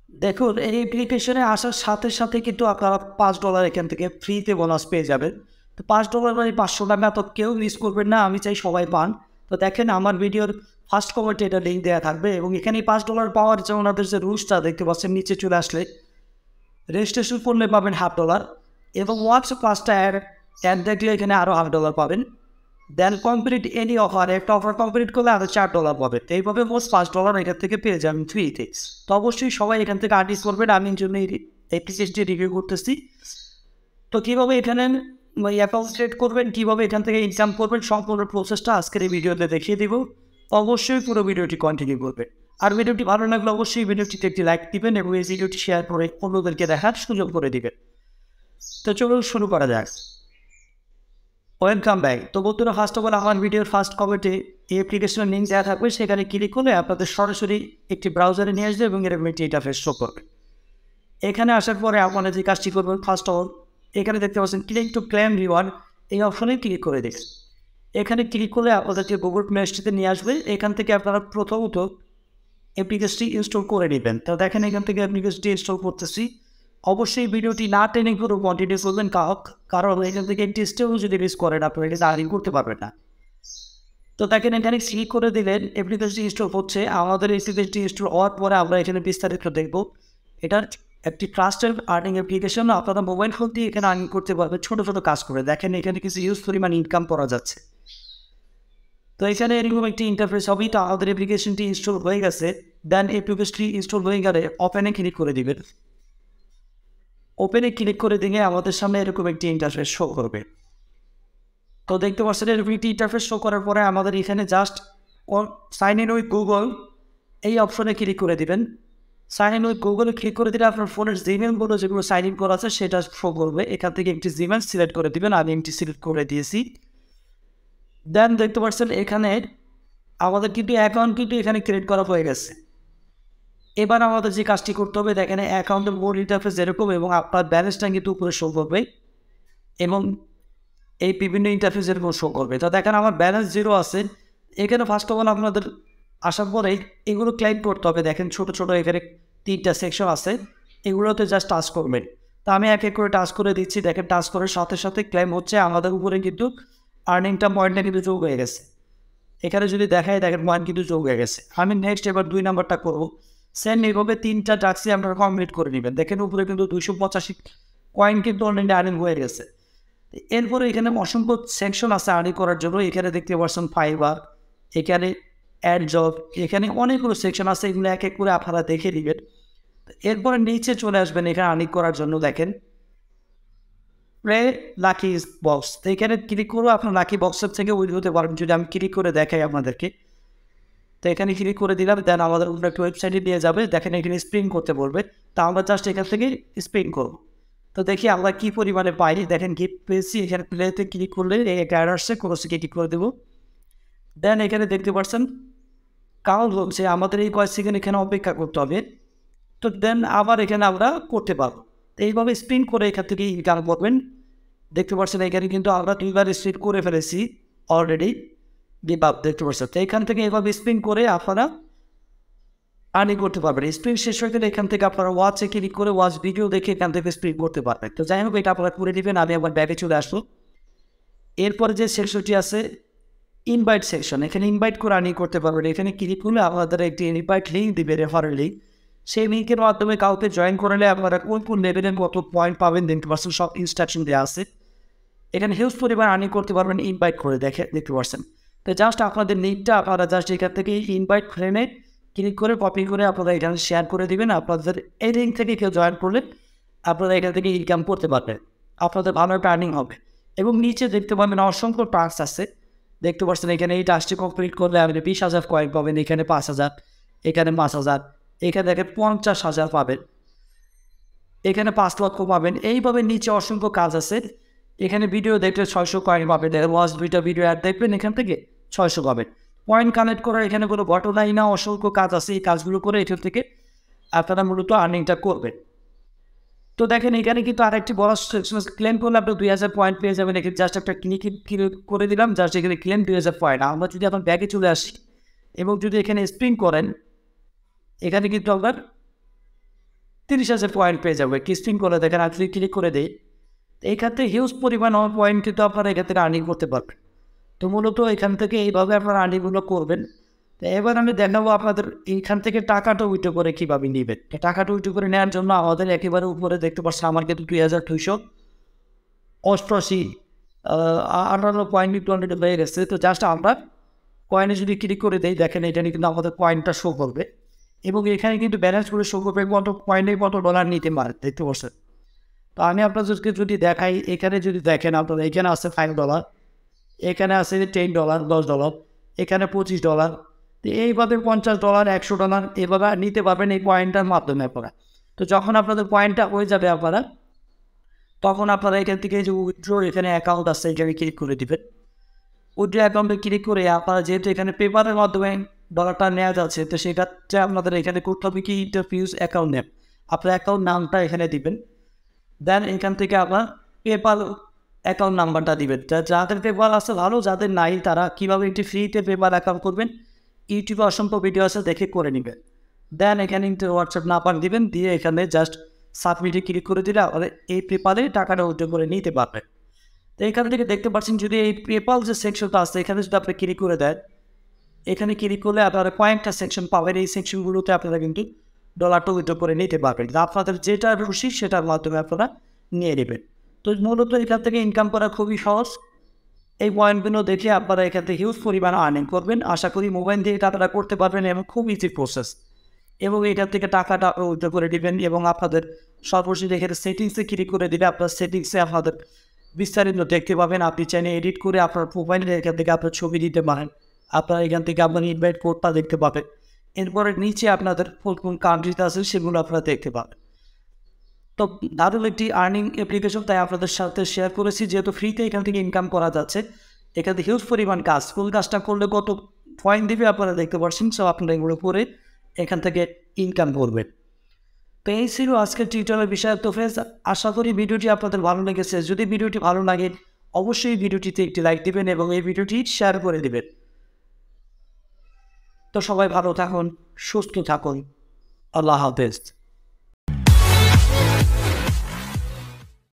দেখুন এই অ্যাপ্লিকেশনে আসার সাথে সাথে কিন্তু আপনারা $5 এখান থেকে ফ্রিতে বোনাস পেয়ে যাবেন। তো $5 মানে ৳500 তো কেউ মিস করবেন না। আমি চাই সবাই পান। তো দেখেন আমার ভিডিওর ফার্স্ট কমেন্টে এটা লিঙ্ক দেওয়া থাকবে এবং এখানে $5 পাওয়ার যে ওনাদের যে রুলসটা দেখতে পাচ্ছেন নিচে চলে আসলে রেজিস্ট্রেশন করলে পাবেন $1/2 এবং ওয়ান্স 5টা অ্যাড দেখলে এখানে আরও $1/2 পাবেন। দেন কমপ্লিট এনি অফার একটা অফার কমপ্লিট করলে আরও $4 পাবে। তো এইভাবে মোট $5 এখান থেকে পেয়ে যাবেন ফ্রিতে। তো অবশ্যই সবাই এখান থেকে আর্নিং করবেন। আমি এই জন্য এই অ্যাপ্লিকেশনটি রিভিউ করতেছি। তো কীভাবে এখানে অ্যাকাউন্ট ক্রিয়েট করবেন, কীভাবে এখান থেকে ইনকাম করবেন সম্পূর্ণ প্রসেসটা আজকের এই ভিডিওতে দেখিয়ে দিব। অবশ্যই পুরো ভিডিওটি কন্টিনিউ করবেন। আর ভিডিওটি ভালো লাগলে অবশ্যই ভিডিওটিতে একটি লাইক দিবেন এবং এই ভিডিওটি শেয়ার করে অন্যদেরকে দেখার সুযোগ করে দিবেন। তো চলুন শুরু করা যাক। Welcome back. তো বন্ধুরা ফার্স্ট অফ অল আমার ভিডিওর ফার্স্ট কমেন্টে এই অ্যাপ্লিকেশনের লিঙ্ক দেওয়া থাকবে, সেখানে ক্লিক করলে আপনাদের সরাসরি একটি ব্রাউজারে নিয়ে আসবে এবং এরকম একটি ইন্টারফেস শো করবে। এখানে আসার পরে আপনারা যে কাজটি করবেন ফার্স্ট অফ অল এখানে দেখতে পাচ্ছেন ক্লিক টু ক্লেম রিওয়ার্ড, এই অপশনে ক্লিক করে দিন। এখানে ক্লিক করলে আপনাদেরকে গুগল প্লে স্টোরে নিয়ে আসবে। এখান থেকে আপনারা প্রথমত অ্যাপ্লিকেশনটি ইনস্টল করে নেবেন। তো দেখেন এখান থেকে অ্যাপ্লিকেশনটি ইনস্টল করতেছি। অবশ্যই ভিডিওটি না টেনে পুরো কন্টিনিউ করবেন, কারণ এখান থেকে একটি স্টেপ যদি মিস করেন আপনারা এটা আর্নিং করতে পারবেন না। তো দেখেন এখানে ক্লিক করে দিলেন, অ্যাপ্লিকেশনটি ইনস্টল হচ্ছে। আমাদের অ্যাপ্লিকেশনটি ইনস্টল হওয়ার পরে আমরা এখানে বিস্তারিত দেখব। এটা একটি ট্রাস্টেড আর্নিং অ্যাপ্লিকেশন। আপনারা মোবাইল ফোন দিয়ে এখানে আর্নিং করতে পারবেন ছোটো ছোটো কাজ করে। দেখেন এখানে কিছু ইউজ পরিমাণ ইনকাম করা যাচ্ছে। তো এখানে এরকম একটি ইন্টারফেস হবে। তো আমাদের অ্যাপ্লিকেশনটি ইনস্টল হয়ে গেছে। দেন অ্যাপ্লিকেশনটি ইনস্টল হয়ে গেলে ওপেনে ক্লিক করে দিবেন। ওপেনে ক্লিক করে দিলে আমাদের সামনে এরকম একটি ইন্টারফেস শো করবে। তো দেখতে পাচ্ছেন এরকম একটি ইন্টারফেস শো করার পরে আমাদের এখানে just sign in with Google এই অপশনে ক্লিক করে দিবেন। সাইন ইন উইথ গুগলে ক্লিক করে দিলে আপনার ফোনের জিমেলগুলো যেগুলো সাইন ইন করা আছে সেটা শো করবে। এখান থেকে একটি জিমেল সিলেক্ট করে দিবেন। আমি একটি সিলেক্ট করে দিয়েছি। দেন দেখতে পাচ্ছেন এখানে আমাদের কিন্তু অ্যাকাউন্ট কিন্তু এখানে ক্রিয়েট করা হয়ে গেছে। এবার আমাদের যে কাজটি করতে হবে, দেখেন অ্যাকাউন্টের মূল ইন্টারফেস এরকম এবং আপনার ব্যালেন্সটা কিন্তু উপরে শো করবে এবং এই বিভিন্ন ইন্টারফেস এরকম শো করবে। তো দেখেন আমার ব্যালেন্স 0 আছে। এখানে ফার্স্ট অফ অল আপনাদের আসার পরে এগুলো ক্লাইম করতে হবে। দেখেন ছোটো ছোটো এখানে 3টা সেকশন আছে, এগুলোতে জাস্ট টাচ করবেন। তো আমি এক এক করে টাচ করে দিচ্ছি। দেখেন টাচ করার সাথে সাথে ক্লাইম হচ্ছে। আমাদের উপরে কিন্তু আর্নিংটা পয়েন্টটা কিন্তু যোগ হয়ে গেছে। এখানে যদি দেখায় দেখেন পয়েন্ট কিন্তু যোগ হয়ে গেছে। আমি নেক্সট এবার 2 নাম্বারটা করবো। সেম এইভাবে 3টা টাস্কই আপনারা কমপ্লিট করে নেবেন। দেখেন উপরে কিন্তু 285 কয়েন কিন্তু অলরেডি আর্নিং হয়ে গেছে। এরপরে এখানে অসংখ্য সেকশন আছে আর্নিং করার জন্য। এখানে দেখতে পাচ্ছেন ফাইবার, এখানে অ্যাড জব, এখানে অনেকগুলো সেকশন আছে। এগুলো এক এক করে আপনারা দেখে নেবেন। এরপরে নিচে চলে আসবেন এখানে আর্নিং করার জন্য। দেখেন প্লে লাকি বক্স, তো এখানে ক্লিক করবো। আপনার লাকি বক্সের থেকে উইন হতে পারবেন যদি আমি ক্লিক করে দেখাই আপনাদেরকে। তো এখানে ক্লিক করে দিলাম। দেন আমাদের উপরে একটা ওয়েবসাইটে নিয়ে যাবে। দেখেন এখানে স্প্রিন করতে বলবে। তা আমরা জাস্ট এখান থেকে স্প্রিন করবো। তো দেখি আমরা কী পরিমাণে পাই। দেখেন গিফট পেয়েছি। এখানে প্লেতে ক্লিক করলে এই অ্যাড আসছে, কোনো সিকে ক্লিক করে দেবো। দেন এখানে দেখতে পাচ্ছেন কাউন্ট হচ্ছে। আমাদের এই কয়েক সেকেন্ড এখানে অপেক্ষা করতে হবে। তো দেন আবার এখানে আমরা করতে পারবো। তো এইভাবে স্পিন করে এখান থেকে ইনকাম করবেন। দেখতে পাচ্ছেন এখানে কিন্তু আমরা 2বার স্পিন করে ফেলেছি অলরেডি। দেখতে পাচ্ছেন। তো এখান থেকে এভাবে স্পিন করে আপনারা আর্নিং করতে পারবেন। স্পিন শেষ হয়ে গেলে এখান থেকে আপনারা ওয়াচে ক্লিক করে ওয়াচ ভিডিও দেখে এখান থেকে স্পিন করতে পারবেন। তো যাই হোক এটা আপনারা করে নেবেন। আমি আবার ব্যাগে চলে আসবো। এরপরে যে সেকশনটি আছে ইনভাইট সেকশন, এখানে ইনভাইট করে আর্নিং করতে পারবেন। এখানে ক্লিক করলে আপনাদের একটি ইনভাইট লিঙ্ক দিবে, রেফারেল লিঙ্ক। সেই লিঙ্কের মাধ্যমে কাউকে জয়েন করলে আপনারা কোন কোন লেভেলে কত পয়েন্ট পাবেন দেখতে পাচ্ছেন, সব ইনস্ট্রাকশন দেওয়া আছে। এখানে হিউজ পরিমাণ আর্নিং করতে পারবেন ইনভাইট করে দেখতে পাচ্ছেন। তো জাস্ট আপনাদের লিঙ্কটা আপনারা জাস্ট এখান থেকে ইনভাইট ফ্রেমে ক্লিক করে কপি করে আপনারা এখানে শেয়ার করে দিবেন। আপনাদের এই লিঙ্ক থেকে কেউ জয়েন করলে আপনারা এখান থেকে ইনকাম করতে পারবেন। আপনাদের ভালো একটা আর্নিং হবে। এবং নিচে দেখতে পাবেন অসংখ্য টাস্ক আছে। দেখতে পাচ্ছেন এখানে এই টাস্কটি কমপ্লিট করলে আপনি 20,000 কয়েন পাবেন। এখানে 5,000, এখানে 5,000, এখানে দেখেন 50,000 পাবেন, এখানে 5 লক্ষ পাবেন। এইভাবে নিচে অসংখ্য কাজ আছে। এখানে ভিডিও দেখলে 600 কয়েন পাবেন। দেখেন ওয়াচ 2টা ভিডিও অ্যাড দেখবেন, এখান থেকে 600 পাবেন। পয়েন্ট কালেক্ট করার এখানে কোনো ঘটনাই না, অসংখ্য কাজ আছে। এই কাজগুলো করে এখান থেকে আপনারা মূলত আর্নিংটা করবেন। তো দেখেন এখানে কিন্তু আরেকটি বড় সেকশন ক্লেম করলে আপনি 2000 পয়েন্ট পেয়ে যাবেন। এখানে জাস্ট একটা ক্লিক করে দিলাম, জাস্ট এখানে ক্লেম 2000 পয়েন্ট। আমরা যদি এখন ব্যাগে চলে আসি এবং যদি এখানে স্প্রিং করেন, এখানে কিন্তু আপনার 30,000 পয়েন্ট পেয়ে যাবে। স্পিন করে দেখেন, আর যদি ক্লিক করে দেই এইখান থেকে হিউজ পরিমাণ পয়েন্ট কিন্তু আপনারা এখান থেকে আর্নিং করতে পারবেন। তো মূলত এখান থেকে এইভাবে আপনারা আর্নিংগুলো করবেন। তো এবার আমি দেখাবো আপনাদের এইখান থেকে টাকাটা উইথড্র করে কীভাবে নেবেন। টাকাটা উইথড্র করে নেওয়ার জন্য আমাদের একেবারে উপরে দেখতে পাচ্ছি আমার কিন্তু 2,288 58 পয়েন্ট হয়ে গেছে। তো জাস্ট আমরা কয়েনে যদি ক্লিক করে দেই দেখেন এখানে কিন্তু আমাদের পয়েন্টটা শো করবে এবং এখানে কিন্তু ব্যালেন্স করে শো করবে কত পয়েন্টে কত ডলার নিতে পারে দেখতে পাচ্ছেন। তো আমি আপনাদেরকে যদি দেখাই, এখানে যদি দেখেন আপনারা এখানে আছে $5, এখানে আছে $10, $10, এখানে $25। তো এইভাবে $50, $100 এভাবে নিতে পারবেন এই পয়েন্টটার মাধ্যমে আপনারা। তো যখন আপনাদের পয়েন্টটা হয়ে যাবে আপনারা তখন আপনারা এখান থেকে যে উইথড্র এখানে অ্যাকাউন্ট আছে এখানে ক্লিক করে দেবেন। উইথড্র অ্যাকাউন্টে ক্লিক করে আপনারা যেহেতু এখানে পেপারের মাধ্যমে ডলারটা নেওয়া যাচ্ছে, তো সেক্ষেত্রে আপনাদের এখানে করতে হবে কি ইন্টারফিউজ অ্যাকাউন্ট নেম। আপনার অ্যাকাউন্ট নামটা এখানে দিবেন। দেন এখান থেকে আপনার পেপাল অ্যাকাউন্ট নাম্বারটা দিবেন। যাদের পেপাল আছে ভালো, যাদের নাই তারা কীভাবে একটি ফ্রিতে পেপাল অ্যাকাউন্ট করবেন ইউটিউবে অসংখ্য ভিডিও আছে, দেখে করে নেবেন। দেন এখানে হোয়াটসঅ্যাপ নাম্বার দিবেন, দিয়ে এখানে জাস্ট সাবমিটে ক্লিক করে দিলে আপনারা এই পেপালে টাকাটা উইথড্র করে নিতে পারবেন। তো এখান থেকে দেখতে পাচ্ছেন যদি এই পেপাল যে সেকশনটা আছে এখানে যদি আপনি ক্লিক করে দেন, এখানে ক্লিক করলে আপনারা কয়েকটা সেকশন পাবেন। এই সেকশনগুলোতে আপনারা কিন্তু ডলারটা উইথড্র করে নিতে পারবেন। আপনাদের যেটা খুশি সেটার মাধ্যমে আপনারা নিয়ে নেবেন। তো মূলত এখান থেকে ইনকাম করা খুবই সহজ। এই পয়েন্টগুলো দেখে আপনারা এখান থেকে হিউজ পরিমাণ আর্নিং করবেন। আশা করি মোবাইল দিয়ে টাকাটা করতে পারবেন এবং খুব ইজি প্রসেস। এবং এখান থেকে টাকাটা উইথড্র করে দেবেন এবং আপনাদের সর্বশেষ এখানে সেটিংসে ক্লিক করে দিলে আপনার সেটিংসে আপনাদের বিস্তারিত দেখতে পাবেন। আপনি চাইলে এডিট করে আপনার প্রোফাইলে এখান থেকে আপনার ছবি দিতে পারেন। আপনারা এখান থেকে আপনার ইনভাইট কোডটা দেখতে পাবেন। এরপরে নিচে আপনাদের কোন কোন কান্ট্রিতে আছে সেগুলো আপনারা দেখতে পাবেন। তো দারুণ একটি আর্নিং অ্যাপ্লিকেশন, তাই আপনাদের সাথে শেয়ার করেছি। যেহেতু ফ্রিতে এখান থেকে ইনকাম করা যাচ্ছে, এখান থেকে হিউজ পরিমাণ কাজ, কোন কাজটা করলে কত পয়েন্ট দিবে আপনারা দেখতে পাচ্ছেন। সো আপনারা এগুলো করে এখান থেকে ইনকাম করবেন। তো এই ছিল আজকের টিউটোরিয়ালের বিষয়। তো ফ্রেন্ডস, আশা করি ভিডিওটি আপনাদের ভালো লেগেছে। যদি ভিডিওটি ভালো লাগে অবশ্যই ভিডিওটিতে একটি লাইক দিবেন এবং এই ভিডিওটি শেয়ার করে দিবেন। তো সবাই ভালো থাকুন, সুস্থ থাকুন। আল্লাহ হাফেজ।